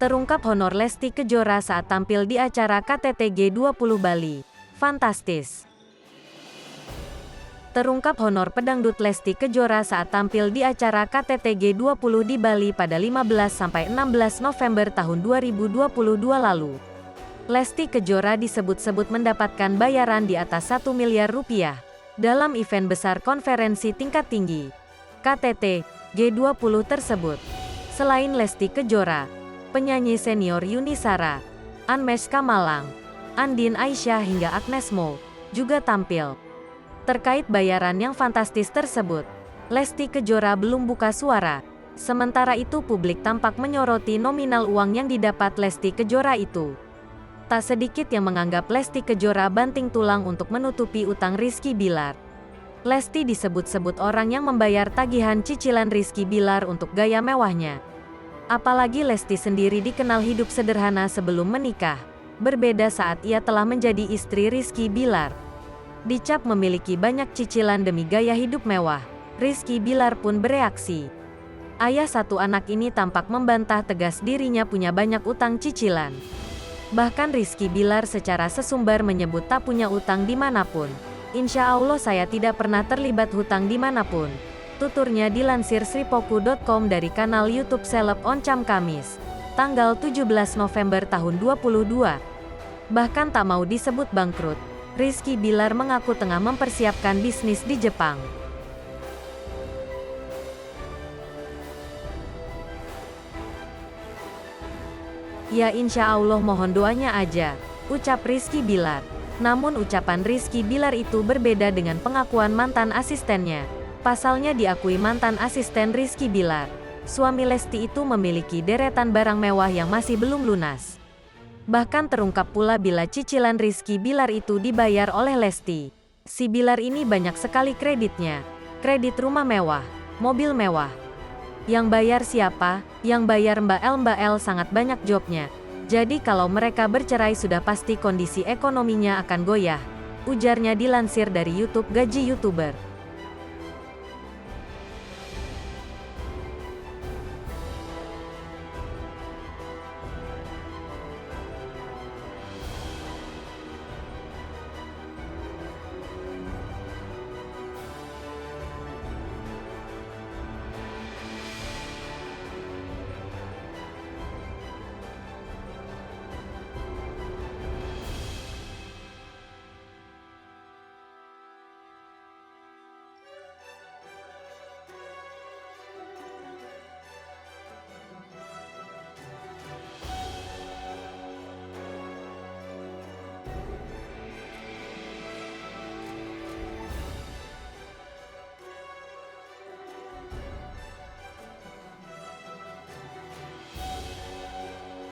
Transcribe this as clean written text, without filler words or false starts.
Terungkap honor Lesti Kejora saat tampil di acara KTT G20 Bali. Fantastis. Terungkap honor pedangdut Lesti Kejora saat tampil di acara KTT G20 di Bali pada 15-16 November tahun 2022 lalu. Lesti Kejora disebut-sebut mendapatkan bayaran di atas 1 miliar rupiah dalam event besar konferensi tingkat tinggi KTT G20 tersebut. Selain Lesti Kejora, penyanyi senior Yuni Shara, Anmesh Kamalang, Andin Aisyah hingga Agnes Mo juga tampil. Terkait bayaran yang fantastis tersebut, Lesti Kejora belum buka suara. Sementara itu publik tampak menyoroti nominal uang yang didapat Lesti Kejora itu. Tak sedikit yang menganggap Lesti Kejora banting tulang untuk menutupi utang Rizky Billar. Lesti disebut-sebut orang yang membayar tagihan cicilan Rizky Billar untuk gaya mewahnya. Apalagi Lesti sendiri dikenal hidup sederhana sebelum menikah, berbeda saat ia telah menjadi istri Rizky Billar. Dicap memiliki banyak cicilan demi gaya hidup mewah, Rizky Billar pun bereaksi. Ayah satu anak ini tampak membantah tegas dirinya punya banyak utang cicilan. Bahkan Rizky Billar secara sesumbar menyebut tak punya utang dimanapun. Insya Allah saya tidak pernah terlibat hutang dimanapun. Tuturnya dilansir sripoku.com dari kanal YouTube Seleb Oncam Kamis, tanggal 17 November tahun 2022. Bahkan tak mau disebut bangkrut, Rizky Billar mengaku tengah mempersiapkan bisnis di Jepang. Ya insya Allah mohon doanya aja, ucap Rizky Billar. Namun ucapan Rizky Billar itu berbeda dengan pengakuan mantan asistennya. Pasalnya diakui mantan asisten Rizky Billar, suami Lesti itu memiliki deretan barang mewah yang masih belum lunas. Bahkan terungkap pula bila cicilan Rizky Billar itu dibayar oleh Lesti. Si Billar ini banyak sekali kreditnya. Kredit rumah mewah, mobil mewah. Yang bayar siapa? Yang bayar Mbak L sangat banyak jobnya. Jadi kalau mereka bercerai sudah pasti kondisi ekonominya akan goyah, ujarnya dilansir dari YouTube Gaji YouTuber.